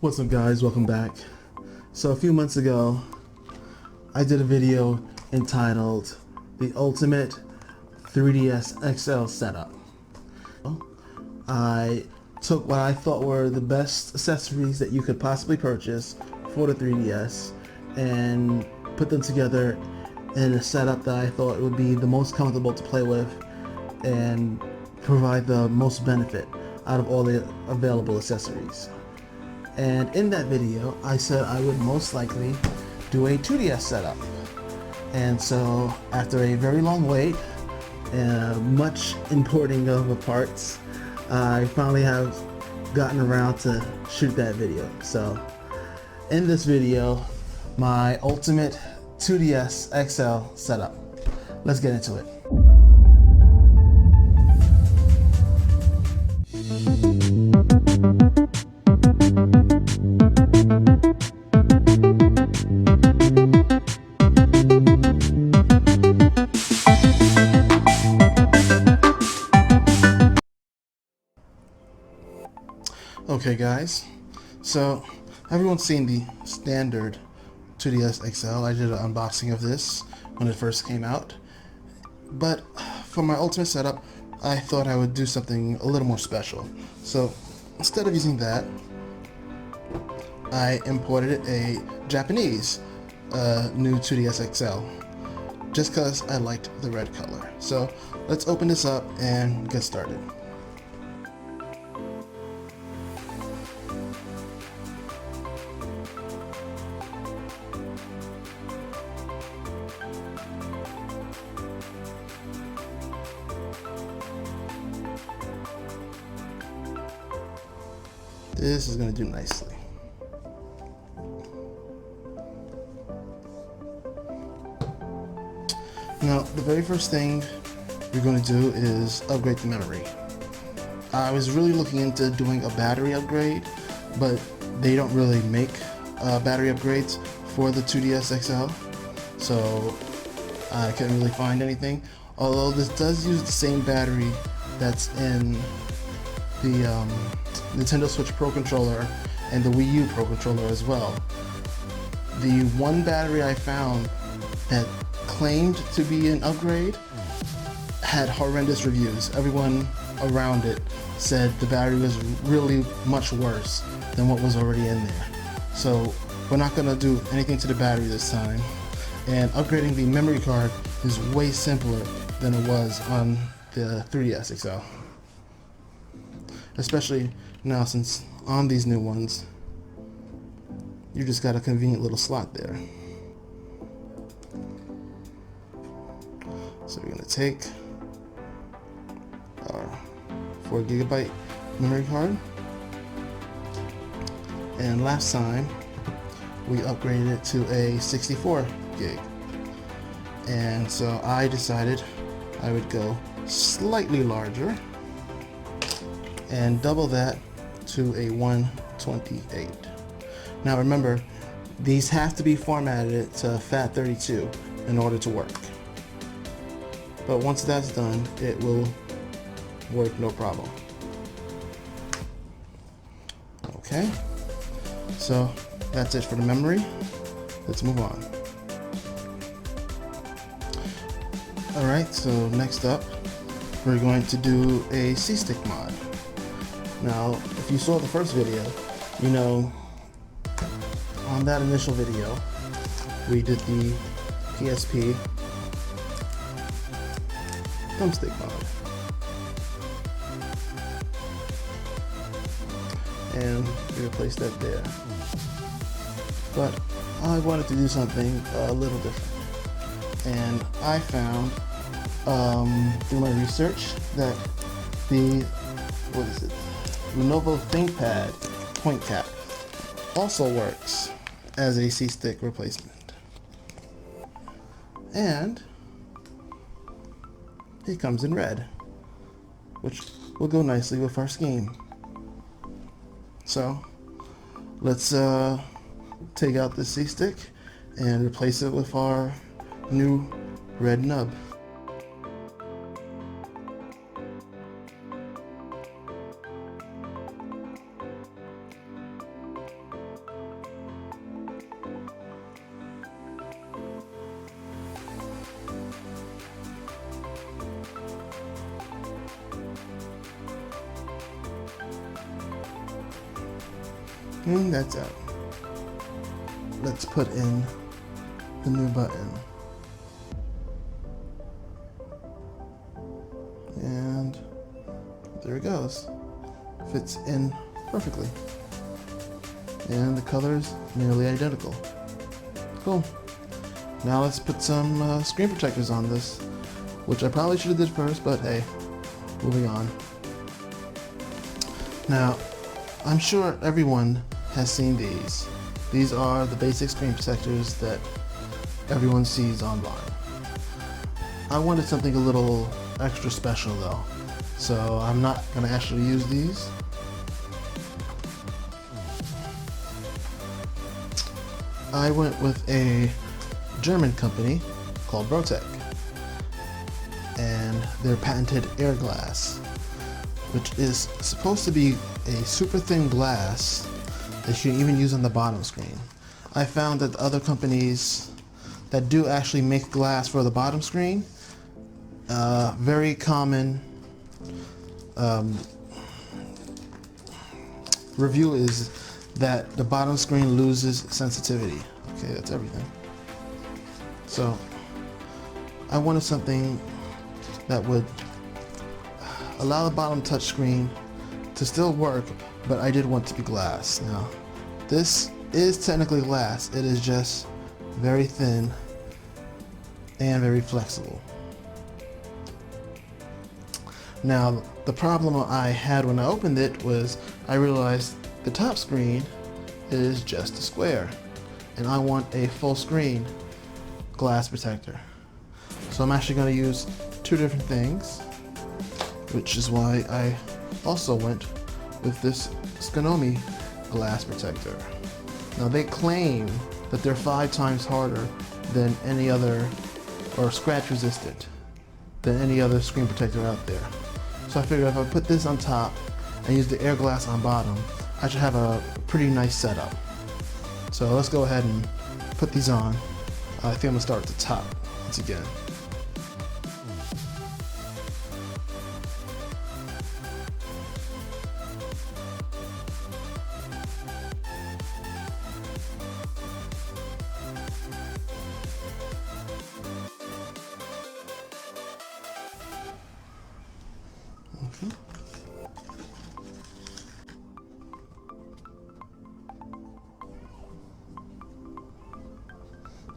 What's up guys, welcome back. So a few months ago I did a video entitled The Ultimate 3DS XL Setup. I took what I thought were the best accessories that you could possibly purchase for the 3DS and put them together in a setup that I thought would be the most comfortable to play with and provide the most benefit out of all the available accessories. And in that video, I said I would most likely do a 2DS setup. And so after a very long wait and much importing of the parts, I finally have gotten around to shoot that video. So in this video, my ultimate 2DS XL setup. Let's get into it. Okay guys, so everyone's seen the standard 2DS XL. I did an unboxing of this when it first came out, but for my ultimate setup I thought I would do something a little more special. So instead of using that, I imported a Japanese new 2DS XL just because I liked the red color. So let's open this up and get started. This is going to do nicely. Now, the very first thing we're going to do is upgrade the memory. I was really looking into doing a battery upgrade, but they don't really make battery upgrades for the 2DS XL, so I couldn't really find anything. Although this does use the same battery that's in the Nintendo Switch Pro Controller and the Wii U Pro Controller as well. The one battery I found that claimed to be an upgrade had horrendous reviews. Everyone around it said the battery was really much worse than what was already in there. So we're not going to do anything to the battery this time, and upgrading the memory card is way simpler than it was on the 3DS XL. Especially now, since on these new ones, you just got a convenient little slot there. So we're gonna take our 4GB memory card, and last time we upgraded it to a 64 gig, and so I decided I would go slightly larger and double that to a 128. Now remember, these have to be formatted to FAT32 in order to work. But once that's done, it will work no problem. Okay, so that's it for the memory. Let's move on. Alright, so next up, we're going to do a C-Stick mod. Now, if you saw the first video, you know, on that initial video, we did the PSP thumbstick mod. And we replaced that there. But I wanted to do something a little different. And I found, through my research, that the, Lenovo ThinkPad point cap also works as a C-Stick replacement, and it comes in red, which will go nicely with our scheme. So let's take out the C-Stick and replace it with our new red nub. And that's it. Let's put in the new button. And there it goes. Fits in perfectly. And the color's nearly identical. Cool. Now let's put some screen protectors on this, which I probably should have did first, but hey, moving on. Now, I'm sure everyone has seen these. These are the basic screen protectors that everyone sees online. I wanted something a little extra special though, so I'm not going to actually use these. I went with a German company called Brotec and their patented air glass, which is supposed to be a super thin glass that you can even use on the bottom screen. I found that the other companies that do actually make glass for the bottom screen, very common review is that the bottom screen loses sensitivity. Okay, that's everything. So I wanted something that would allow the bottom touch screen to still work, but I did want it to be glass. Now, this is technically glass. It is just very thin and very flexible. Now, the problem I had when I opened it was I realized the top screen is just a square, and I want a full screen glass protector. So I'm actually going to use two different things, which is why I also went with this Ergonomic glass protector. Now they claim that they're 5 times harder than any other, or scratch resistant, than any other screen protector out there. So I figured if I put this on top and use the air glass on bottom, I should have a pretty nice setup. So let's go ahead and put these on. I think I'm gonna start at the top once again. Okay.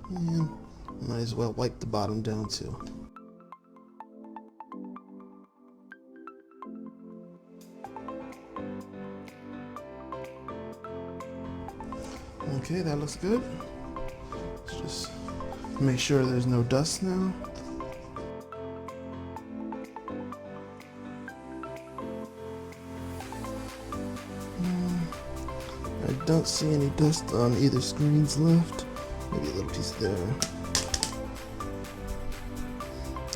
And might as well wipe the bottom down too. Okay, that looks good. Let's just make sure there's no dust now. I don't see any dust on either screens left. Maybe a little piece there.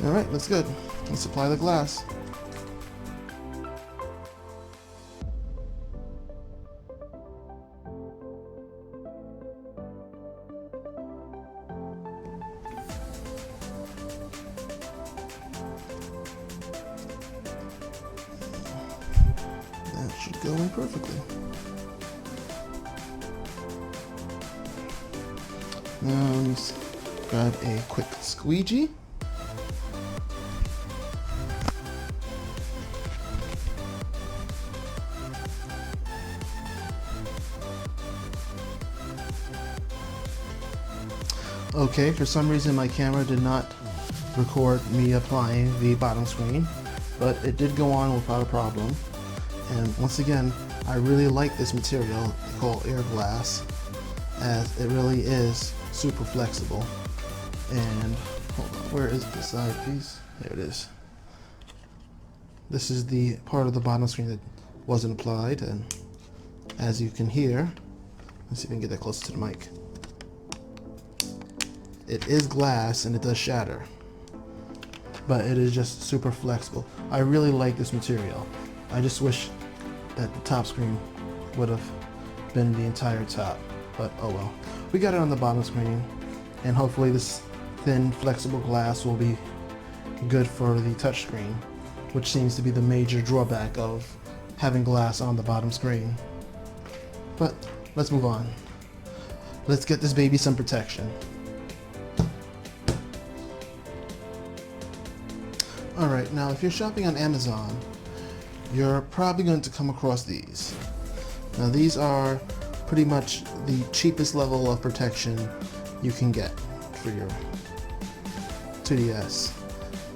Alright, that's good. Let's apply the glass. That should go in perfectly. Now let's grab a quick squeegee. Okay, for some reason my camera did not record me applying the bottom screen, but it did go on without a problem. And once again, I really like this material called air glass, as it really is super flexible. And hold on, where is the side piece? There it is. This is the part of the bottom screen that wasn't applied, and as you can hear, let's see if we can get that closer to the mic. It is glass and it does shatter, but it is just super flexible. I really like this material. I just wish that the top screen would have been the entire top, but oh well. We got it on the bottom screen, and hopefully this thin flexible glass will be good for the touch screen, which seems to be the major drawback of having glass on the bottom screen. But let's move on. Let's get this baby some protection. Alright, now if you're shopping on Amazon, you're probably going to come across these. Now these are pretty much the cheapest level of protection you can get for your 2DS.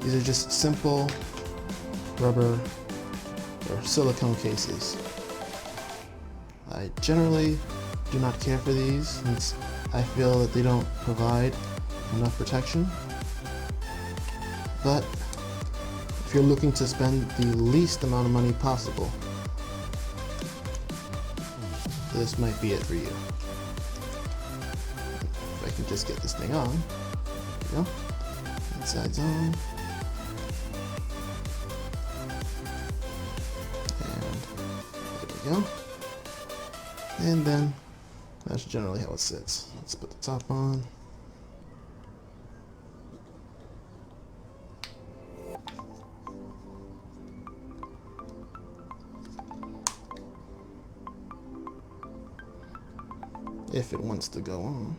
These are just simple rubber or silicone cases. I generally do not care for these since I feel that they don't provide enough protection. But if you're looking to spend the least amount of money possible, this might be it for you. If I can just get this thing on. There we go. Inside's on. And there we go. And then that's generally how it sits. Let's put the top on. If it wants to go on.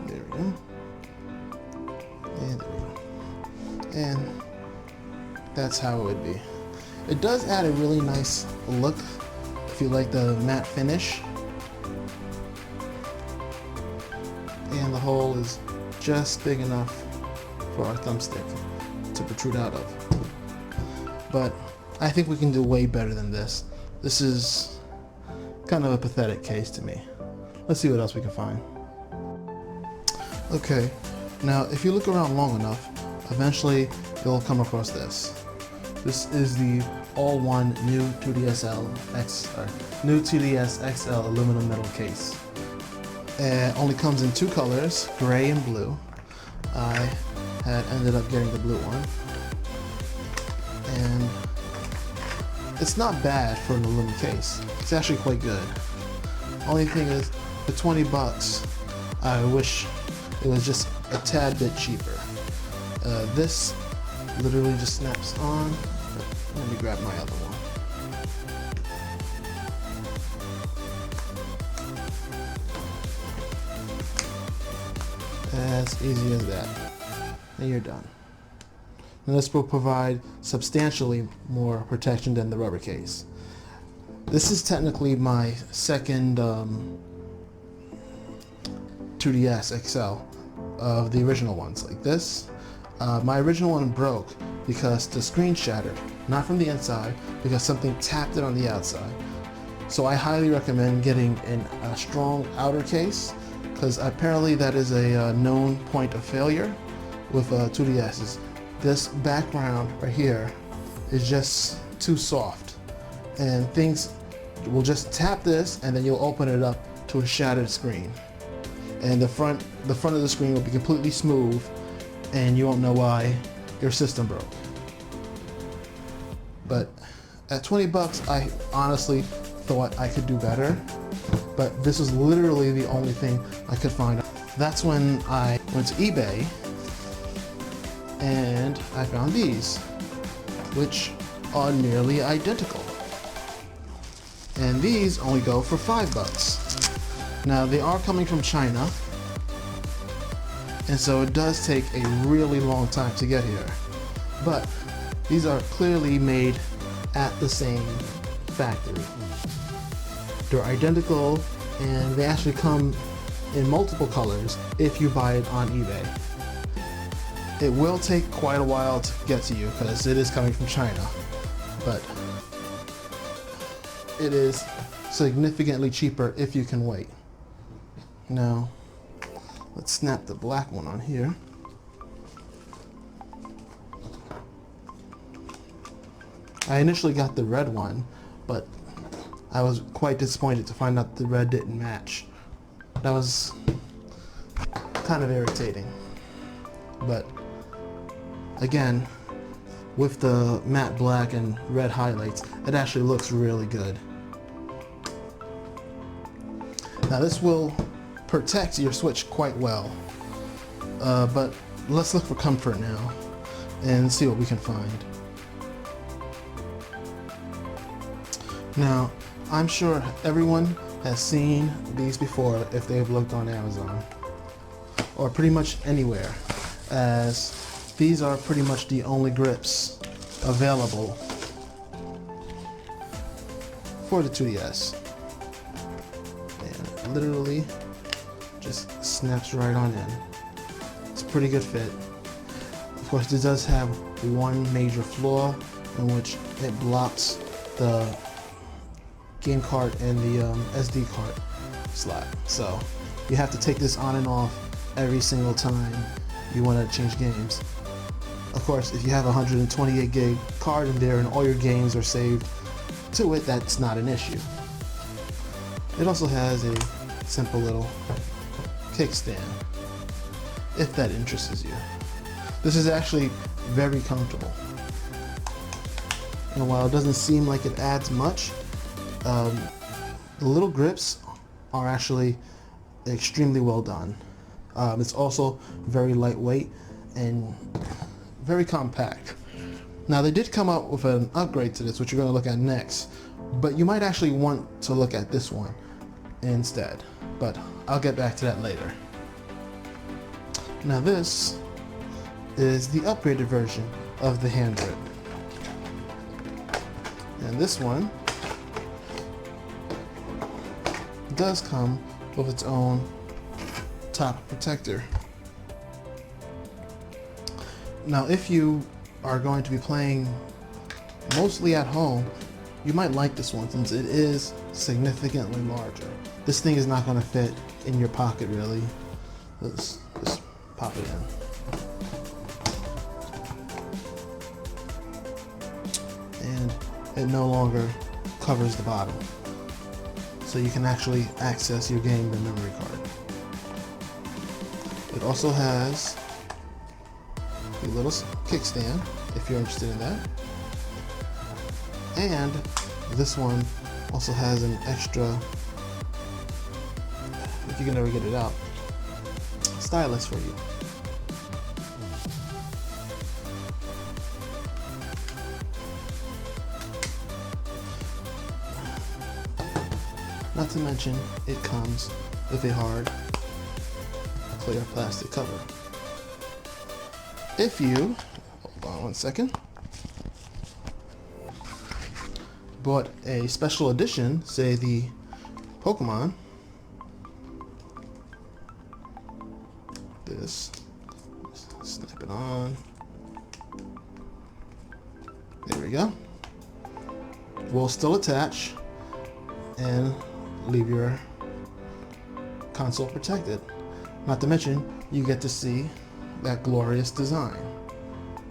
There we go. And there we go. And that's how it would be. It does add a really nice look if you like the matte finish. And the hole is just big enough for our thumbstick to protrude out of. But I think we can do way better than this. This is kind of a pathetic case to me. Let's see what else we can find. Okay, now if you look around long enough, eventually you'll come across this. This is the all-one new 2DS XL aluminum metal case. It only comes in two colors, gray and blue. I had ended up getting the blue one. And it's not bad for an aluminum case. It's actually quite good. Only thing is, for 20 bucks, I wish it was just a tad bit cheaper. This literally just snaps on. Let me grab my other one. As easy as that. And you're done. And this will provide substantially more protection than the rubber case. This is technically my second 2DS XL of the original ones like this. My original one broke because the screen shattered, not from the inside, because something tapped it on the outside. So I highly recommend getting a strong outer case, because apparently that is a known point of failure with 2DSs. This background right here is just too soft, and things will just tap this, and then you'll open it up to a shattered screen, and the front of the screen will be completely smooth, and you won't know why your system broke. But at 20 bucks, I honestly thought I could do better. But this was literally the only thing I could find. That's when I went to eBay and I found these, which are nearly identical. And these only go for 5 bucks. Now they are coming from China, and so it does take a really long time to get here. But these are clearly made at the same factory. They're identical, and they actually come in multiple colors if you buy it on eBay. It will take quite a while to get to you because it is coming from China, but it is significantly cheaper if you can wait. Now, let's snap the black one on here. I initially got the red one, but I was quite disappointed to find out the red didn't match. That was kind of irritating. But again, with the matte black and red highlights, it actually looks really good. Now this will protect your Switch quite well. But let's look for comfort now and see what we can find. Now, I'm sure everyone has seen these before if they've looked on Amazon or pretty much anywhere, as these are pretty much the only grips available for the 2DS. And it literally just snaps right on in. It's a pretty good fit. Of course, it does have one major flaw in which it blocks the game card and the SD card slot. So you have to take this on and off every single time you want to change games. Of course, if you have a 128 gig card in there and all your games are saved to it, that's not an issue. It also has a simple little kickstand, if that interests you. This is actually very comfortable. And while it doesn't seem like it adds much, the little grips are actually extremely well done. It's also very lightweight and very compact. Now, they did come out with an upgrade to this, which you're going to look at next, but you might actually want to look at this one instead, but I'll get back to that later. Now, this is the upgraded version of the hand grip, and this one does come with its own top protector. Now, if you are going to be playing mostly at home, you might like this one since it is significantly larger. This thing is not going to fit in your pocket really. Let's just pop it in. And it no longer covers the bottom. So you can actually access your game with memory card. It also has a little kickstand if you're interested in that. And this one also has an extra, if you can never get it out, stylus for you. Not to mention, it comes with a hard, clear plastic cover. If you, hold on one second, bought a special edition, say the Pokemon, this, snap it on, there we go, will still attach and leave your console protected. Not to mention, you get to see that glorious design.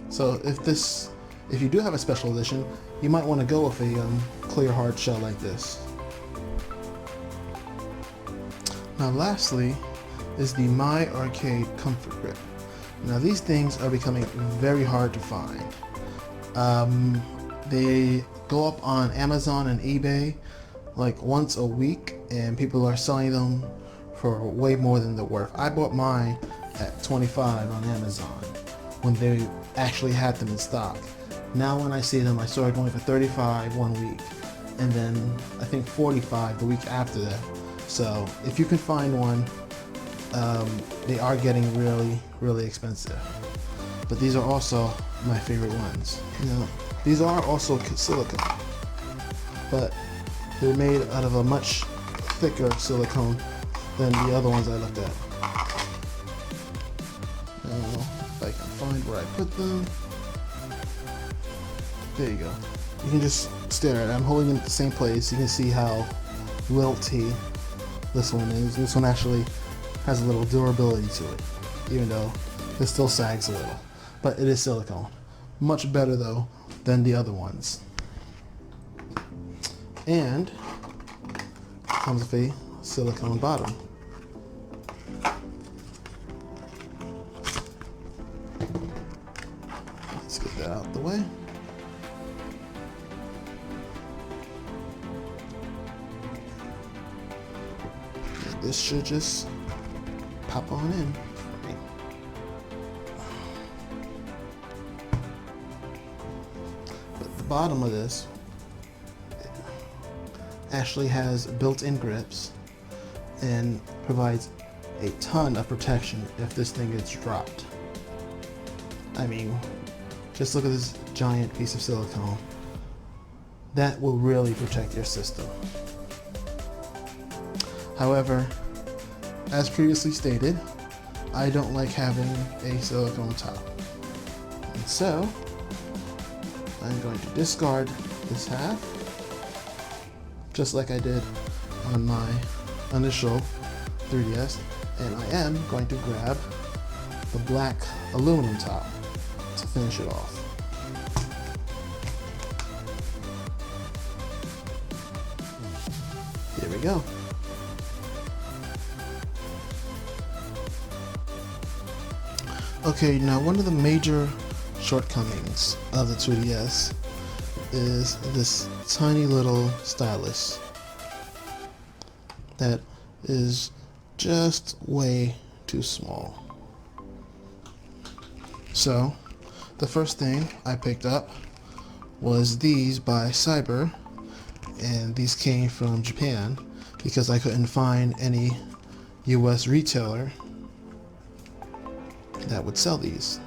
So if you do have a special edition, you might want to go with a clear hard shell like this. Now, lastly is the My Arcade Comfort Grip. Now, these things are becoming very hard to find. They go up on Amazon and eBay like once a week, and people are selling them for way more than they're worth. I bought mine at $25 on Amazon when they actually had them in stock. Now when I see them, I started going for $35 one week, and then I think $45 the week after that. So if you can find one, they are getting really, really expensive. But these are also my favorite ones. You know, these are also silicone, but they're made out of a much thicker silicone than the other ones I looked at. Now, if I can find where I put them. There you go. You can just stare at it. I'm holding them at the same place. You can see how wilty this one is. This one actually has a little durability to it, even though it still sags a little. But it is silicone. Much better though than the other ones. And comes with a silicone bottom. Let's get that out the way. And this should just pop on in. But the bottom of this actually has built-in grips and provides a ton of protection if this thing gets dropped. I mean, just look at this giant piece of silicone. That will really protect your system. However, as previously stated, I don't like having a silicone top. And so, I'm going to discard this half, just like I did on my initial 3DS, and I am going to grab the black aluminum top to finish it off. Here we go. Okay, now one of the major shortcomings of the 2DS is this tiny little stylus that is just way too small. So the first thing I picked up was these by Cyber, and these came from Japan because I couldn't find any US retailer that would sell these.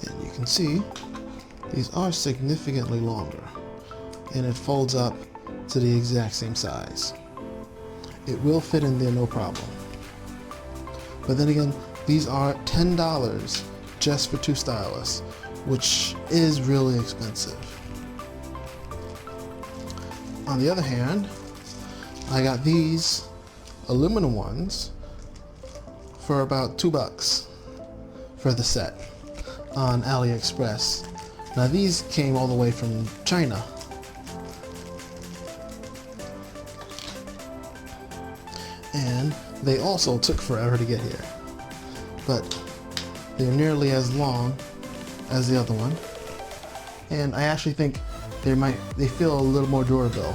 And you can see these are significantly longer, and it folds up to the exact same size. It will fit in there no problem. But then again, these are $10 just for 2 stylus, which is really expensive. On the other hand, I got these aluminum ones for about $2 for the set on AliExpress. Now these came all the way from China. And they also took forever to get here. But they're nearly as long as the other one. And I actually think they feel a little more durable.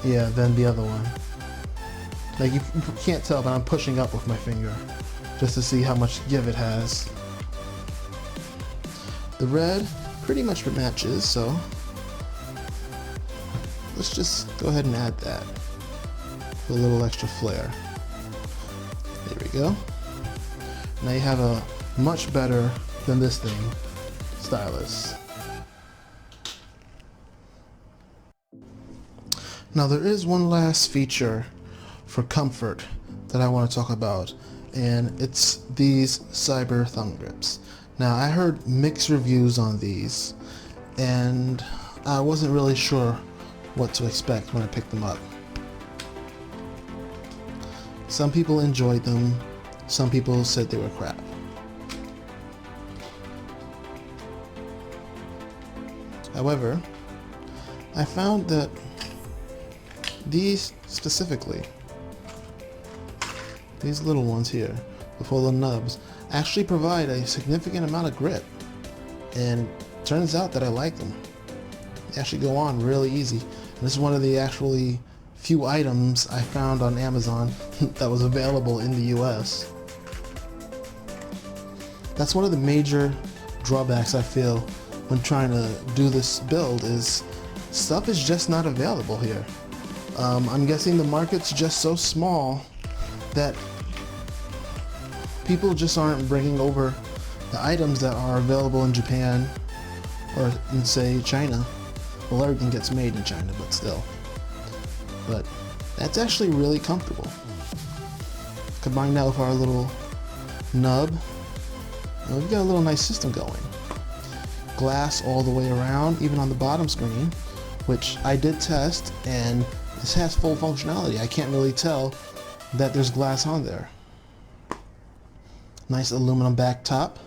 Yeah, than the other one. Like you can't tell, but I'm pushing up with my finger just to see how much give it has. The red pretty much matches, so let's just go ahead and add that for a little extra flair. There we go. Now you have a much better than this thing stylus. Now there is one last feature for comfort that I want to talk about, and it's these Cyber thumb grips. Now I heard mixed reviews on these, and I wasn't really sure what to expect when I picked them up. Some people enjoyed them, some people said they were crap. However, I found that these specifically, these little ones here, with all the nubs, actually provide a significant amount of grip, and it turns out that I like them. They actually go on really easy, and this is one of the actually few items I found on Amazon that was available in the US. That's one of the major drawbacks I feel when trying to do this build, is stuff is just not available here. I'm guessing the market's just so small that people just aren't bringing over the items that are available in Japan or in, say, China. Well, everything gets made in China, but still. But that's actually really comfortable. Combine that with our little nub, and we've got a little nice system going. Glass all the way around, even on the bottom screen, which I did test, and this has full functionality. I can't really tell that there's glass on there. Nice aluminum back top,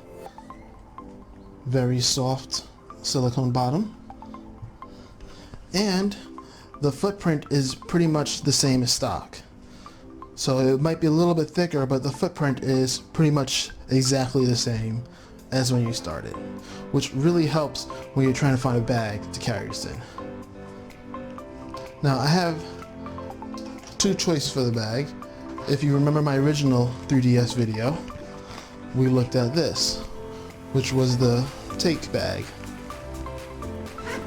very soft silicone bottom, and the footprint is pretty much the same as stock. So it might be a little bit thicker, but the footprint is pretty much exactly the same as when you started, which really helps when you're trying to find a bag to carry this in. Now I have two choices for the bag. If you remember my original 3DS video, we looked at this, which was the take bag,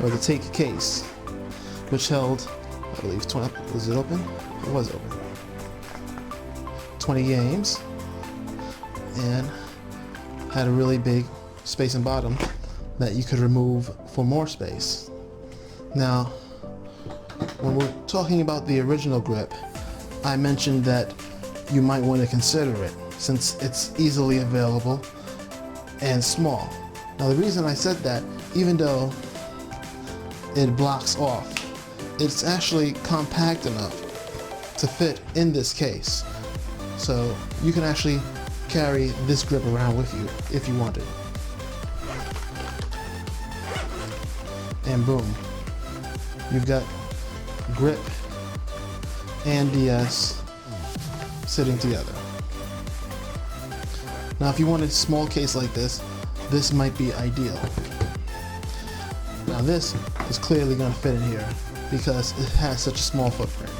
or the take case, which held, I believe, 20, was it open? It was open. 20 games, and had a really big space and bottom that you could remove for more space. Now, when we're talking about the original grip, I mentioned that you might want to consider it since it's easily available and small. Now the reason I said that, even though it blocks off, it's actually compact enough to fit in this case. So you can actually carry this grip around with you if you wanted. And boom, you've got grip and DS sitting together. Now if you wanted a small case like this, this might be ideal. Now this is clearly going to fit in here because it has such a small footprint.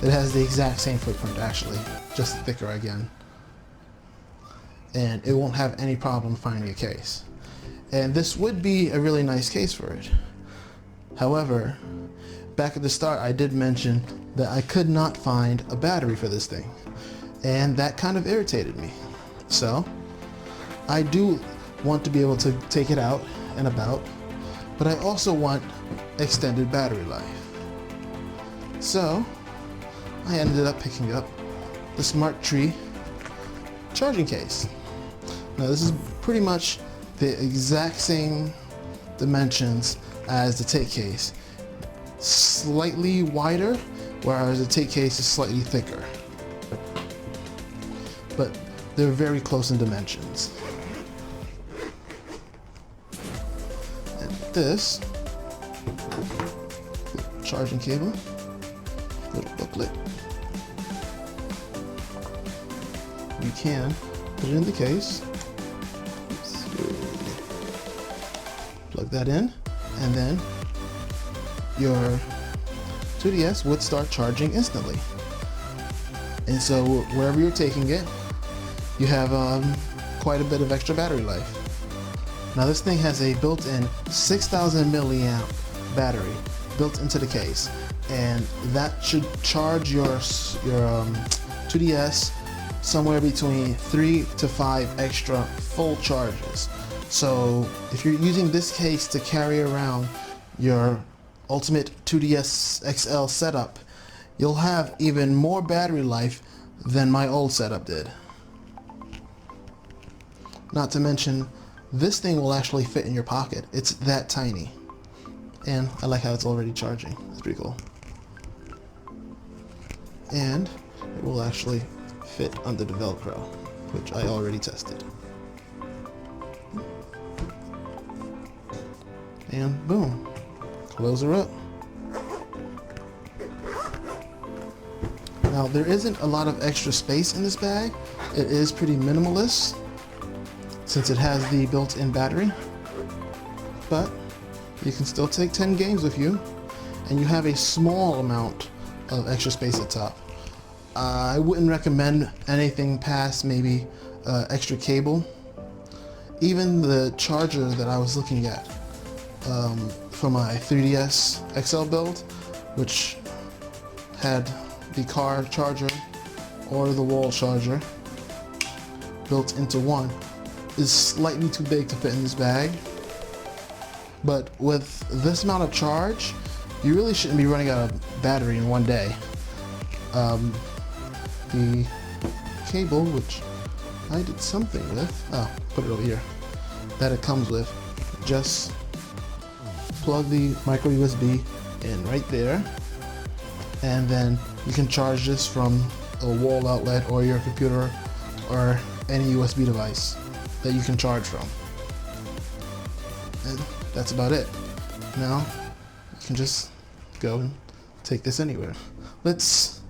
It has the exact same footprint actually, just thicker again. And it won't have any problem finding a case. And this would be a really nice case for it. However, back at the start I did mention that I could not find a battery for this thing. And that kind of irritated me. So, I do want to be able to take it out and about, but I also want extended battery life. So, I ended up picking up the Smart Tree charging case. Now this is pretty much the exact same dimensions as the take case. Slightly wider, whereas the take case is slightly thicker. But they're very close in dimensions. And this charging cable, little booklet. You can put it in the case, plug that in, and then your 2DS would start charging instantly. And so wherever you're taking it, you have quite a bit of extra battery life. Now this thing has a built-in 6,000 milliamp battery built into the case, and that should charge your 2DS somewhere between 3 to 5 extra full charges. So if you're using this case to carry around your Ultimate 2DS XL setup, you'll have even more battery life than my old setup did. Not to mention, this thing will actually fit in your pocket. It's that tiny. And I like how it's already charging. It's pretty cool. And it will actually fit under the Velcro, which I already tested. And boom, close her up. Now there isn't a lot of extra space in this bag. It is pretty minimalist since it has the built-in battery, but you can still take 10 games with you, and you have a small amount of extra space at top. I wouldn't recommend anything past maybe extra cable. Even the charger that I was looking at for my 3DS XL build, which had the car charger or the wall charger built into one, is slightly too big to fit in this bag. But with this amount of charge, you really shouldn't be running out of battery in one day. The cable, which I did something with, put it over here, that it comes with, just plug the micro USB in right there, and then you can charge this from a wall outlet or your computer or any USB device that you can charge from. And that's about it. Now you can just go and take this anywhere. Let's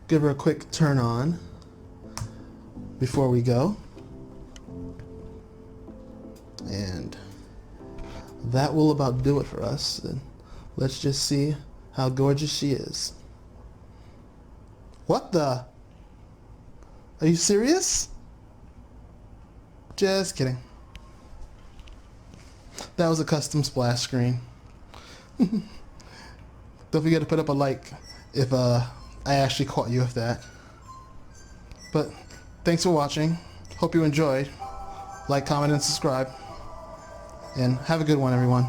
give her a quick turn on before we go. And that will about do it for us. And let's just see how gorgeous she is. What the? Are you serious? Just kidding. That was a custom splash screen. Don't forget to put up a like if I actually caught you with that. But thanks for watching. Hope you enjoyed. Like, comment, and subscribe. And have a good one, everyone.